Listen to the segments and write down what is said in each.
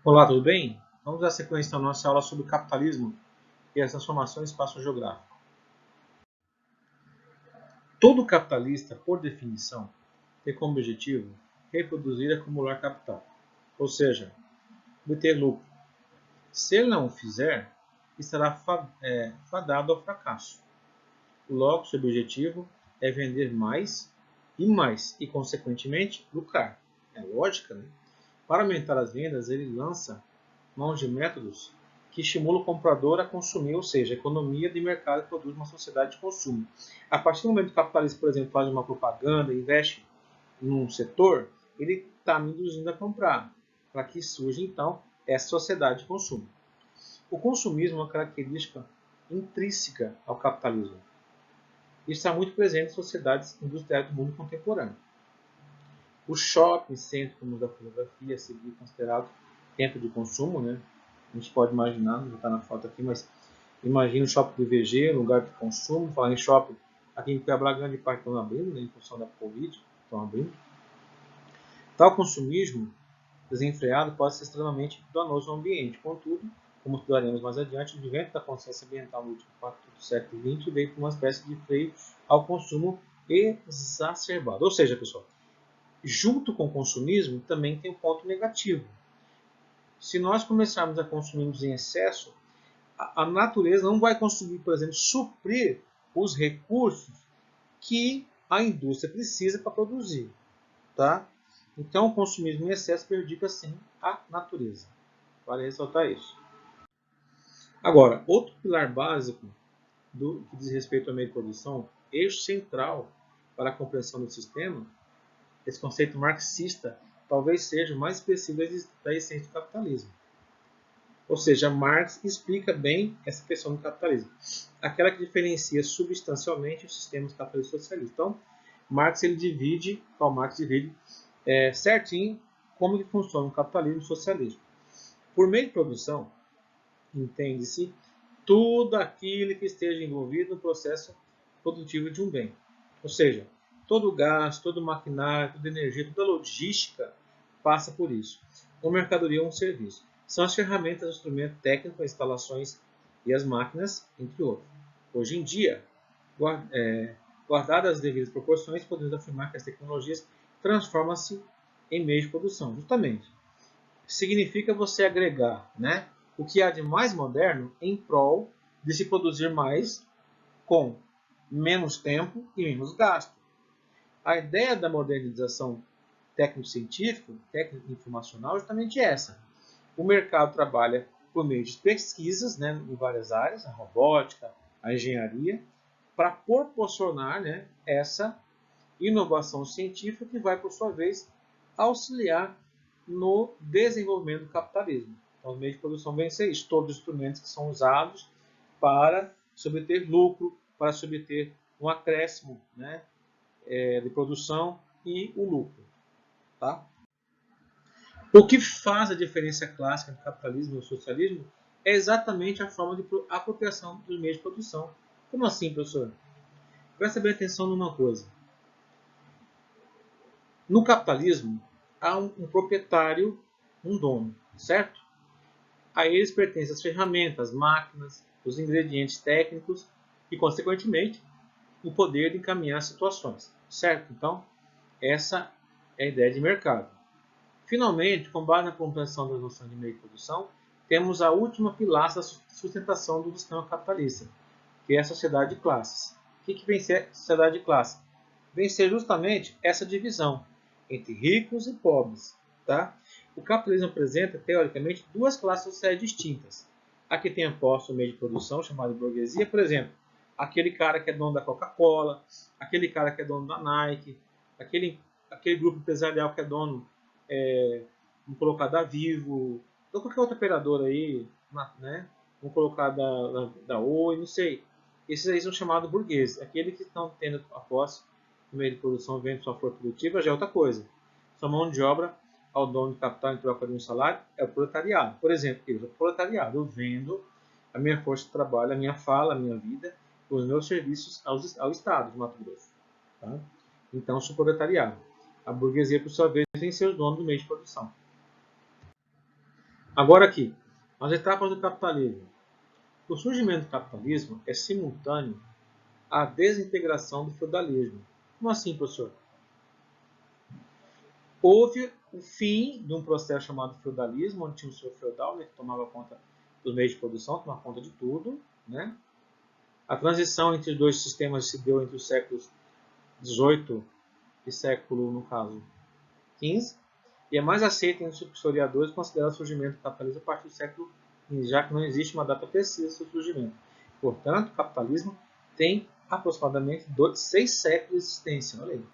Olá, tudo bem? Vamos dar sequência à nossa aula sobre o capitalismo e as transformações espaço-geográfico. Todo capitalista, por definição, tem como objetivo reproduzir e acumular capital, ou seja, obter lucro. Se ele não o fizer, estará fadado ao fracasso. Logo, seu objetivo é vender mais, e consequentemente, lucrar. É lógica, né? Para aumentar as vendas, ele lança mão de métodos que estimulam o comprador a consumir, ou seja, a economia de mercado produz uma sociedade de consumo. A partir do momento que o capitalista, por exemplo, faz uma propaganda, investe num setor, ele está me induzindo a comprar, para que surja, então, essa sociedade de consumo. O consumismo é uma característica intrínseca ao capitalismo. Isso está muito presente em sociedades industriais do mundo contemporâneo. O shopping center, como da fotografia, seria considerado tempo de consumo, né? A gente pode imaginar, não está na foto aqui, mas imagina o shopping do VG, lugar de consumo. Falar em shopping, aqui em Cuiabá, grande parte estão abrindo, né, em função da Covid, estão abrindo. Tal consumismo desenfreado pode ser extremamente danoso ao ambiente. Contudo, como estudaremos mais adiante, o advento da consciência ambiental no último quarto do século XX veio com uma espécie de freio ao consumo exacerbado. Ou seja, pessoal, junto com o consumismo também tem um ponto negativo. Se nós começarmos a consumirmos em excesso, a natureza não vai conseguir, por exemplo, suprir os recursos que a indústria precisa para produzir. Tá? Então, o consumismo em excesso prejudica, sim, a natureza. Vale ressaltar isso. Agora, outro pilar básico que diz respeito ao meio de produção, eixo central para a compreensão do sistema, esse conceito marxista talvez seja o mais expressivo da essência do capitalismo. Ou seja, Marx explica bem essa questão do capitalismo. Aquela que diferencia substancialmente os sistemas capitalistas e socialistas. Então, Karl Marx divide certinho como que funciona o capitalismo e o socialismo. Por meio de produção, entende-se tudo aquilo que esteja envolvido no processo produtivo de um bem. Ou seja, todo o gasto, todo o maquinário, toda a energia, toda a logística passa por isso. Uma mercadoria ou um serviço. São as ferramentas, o instrumento técnico, as instalações e as máquinas, entre outros. Hoje em dia, guardadas as devidas proporções, podemos afirmar que as tecnologias transformam-se em meio de produção. Justamente, significa você agregar, né, o que há de mais moderno em prol de se produzir mais com menos tempo e menos gasto. A ideia da modernização técnico-científica, técnico-informacional, é justamente essa. O mercado trabalha por meio de pesquisas, né, em várias áreas, a robótica, a engenharia, para proporcionar, né, essa inovação científica que vai, por sua vez, auxiliar no desenvolvimento do capitalismo. Então, o meio de produção vem ser isso, todos os instrumentos que são usados para se obter lucro, para se obter um acréscimo, né, de produção e o lucro. Tá? O que faz a diferença clássica do capitalismo e do socialismo é exatamente a forma de apropriação dos meios de produção. Como assim, professor? Presta bem atenção numa coisa. No capitalismo, há um proprietário, um dono, certo? A eles pertencem as ferramentas, as máquinas, os ingredientes técnicos e, consequentemente, o poder de encaminhar situações, certo? Então, essa é a ideia de mercado. Finalmente, com base na compreensão das noções de meio de produção, temos a última pilastra da sustentação do sistema capitalista, que é a sociedade de classes. O que vem ser a sociedade de classes? Vem ser justamente essa divisão entre ricos e pobres. Tá? O capitalismo apresenta, teoricamente, duas classes sociais distintas. A que tem aposto o meio de produção, chamado de burguesia, por exemplo, aquele cara que é dono da Coca-Cola, aquele cara que é dono da Nike, aquele grupo empresarial que é dono, vamos colocar da Vivo, ou qualquer outra operadora aí, né? Vamos colocar da Oi, não sei. Esses aí são chamados burgueses. Aqueles que estão tendo a posse no meio de produção, vendo sua força produtiva, já é outra coisa. Sua mão de obra ao dono de capital em troca de um salário é o proletariado. Por exemplo, eu sou proletariado, eu vendo a minha força de trabalho, a minha fala, a minha vida, os meus serviços ao Estado de Mato Grosso. Tá? Então, sou proletariado. A burguesia, por sua vez, tem seus donos do meio de produção. Agora aqui, as etapas do capitalismo. O surgimento do capitalismo é simultâneo à desintegração do feudalismo. Como assim, professor? Houve o fim de um processo chamado feudalismo, onde tinha o senhor feudal, né, que tomava conta dos meios de produção, tomava conta de tudo, né? A transição entre os dois sistemas se deu entre os séculos XVIII e século, no caso, XV, e é mais aceita entre os historiadores considerar o surgimento do capitalismo a partir do século XV, já que não existe uma data precisa do seu surgimento. Portanto, o capitalismo tem aproximadamente 6 séculos de existência, olha aí.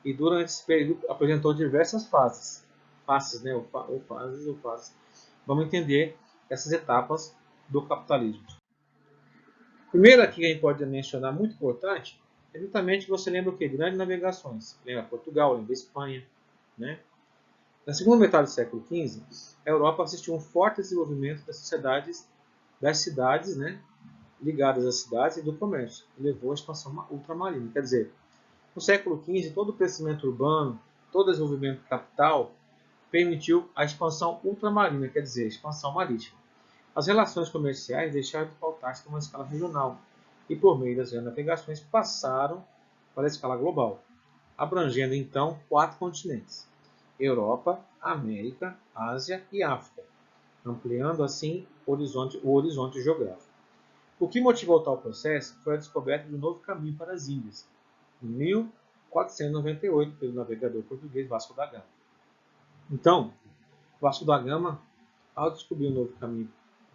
E durante esse período apresentou diversas fases. Fases, né? Ou fases. Vamos entender essas etapas do capitalismo. Primeiro aqui que a gente pode mencionar, muito importante, é justamente você lembra o quê? Grandes navegações. Lembra Portugal, lembra Espanha, né? Na segunda metade do século XV, a Europa assistiu a um forte desenvolvimento das cidades, né, ligadas às cidades e do comércio, que levou à expansão ultramarina. Quer dizer, no século XV, todo o crescimento urbano, todo o desenvolvimento capital permitiu a expansão ultramarina, quer dizer, a expansão marítima. As relações comerciais deixaram de pautar-se numa escala regional e, por meio das navegações, passaram para a escala global, abrangendo então 4 continentes: Europa, América, Ásia e África, ampliando assim o horizonte geográfico. O que motivou tal processo foi a descoberta de um novo caminho para as Índias, em 1498, pelo navegador português Vasco da Gama. Então, Vasco da Gama, ao descobrir um novo caminho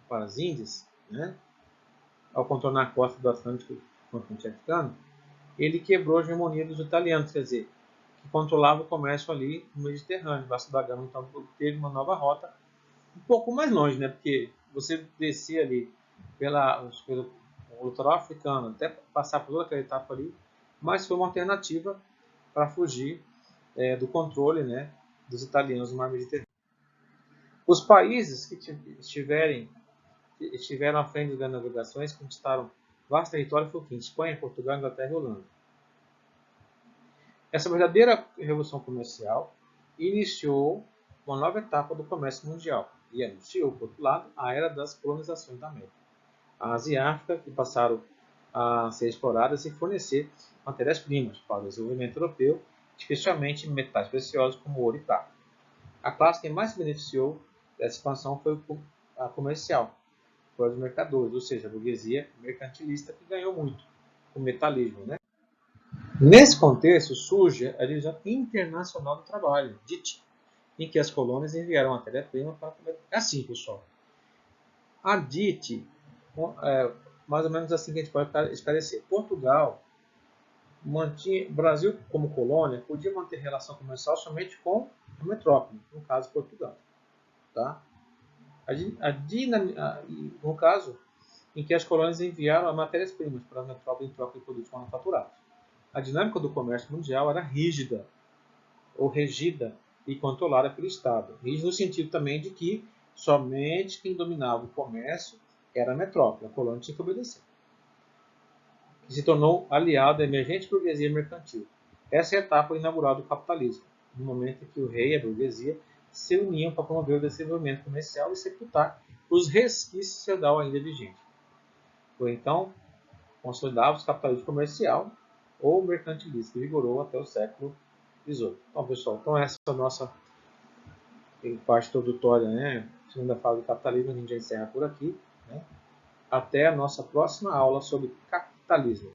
para as Índias, né, ao contornar a costa do Atlântico continente africano, ele quebrou a hegemonia dos italianos, quer dizer, que controlava o comércio ali no Mediterrâneo. Vasco da Gama então teve uma nova rota, um pouco mais longe, né? Porque você descia ali pelo litoral africano, até passar por toda aquela etapa ali, mas foi uma alternativa para fugir do controle, né, dos italianos no mar Mediterrâneo. Os países que estiveram à frente das navegações conquistaram vasto território, foi o quê? Espanha, Portugal, Inglaterra e Holanda. Essa verdadeira revolução comercial iniciou uma nova etapa do comércio mundial e anunciou, por outro lado, a era das colonizações da América. A Ásia e a África, que passaram a ser exploradas e fornecer matérias-primas para o desenvolvimento europeu, especialmente metais preciosos como ouro e prata. A classe que mais se beneficiou dessa expansão foi a comercial, foi os mercadores, ou seja, a burguesia mercantilista, que ganhou muito com o metalismo, né? Nesse contexto surge a Divisão Internacional do Trabalho, DIT, em que as colônias enviaram matéria-prima para... Assim, pessoal. A DIT, mais ou menos assim que a gente pode esclarecer. Portugal mantinha, Brasil como colônia, podia manter relação comercial somente com a metrópole, no caso Portugal. Tá? No caso, em que as colônias enviaram matérias-primas para a metrópole em troca de produtos manufaturados. A dinâmica do comércio mundial era rígida, ou regida e controlada pelo Estado. Rígida no sentido também de que somente quem dominava o comércio era a metrópole, a colônia tinha que obedecer. Que se tornou aliado da emergente burguesia mercantil. Essa é a etapa inaugural do capitalismo, no momento em que o rei e a burguesia se uniam para promover o desenvolvimento comercial e sepultar os resquícios feudal ainda vigentes. Foi então consolidado o capitalismo comercial ou mercantilista, que vigorou até o século XVIII. Então, pessoal, essa é a nossa parte introdutória, né? Segunda fase do capitalismo, a gente já encerra por aqui. Né? Até a nossa próxima aula sobre capitalismo.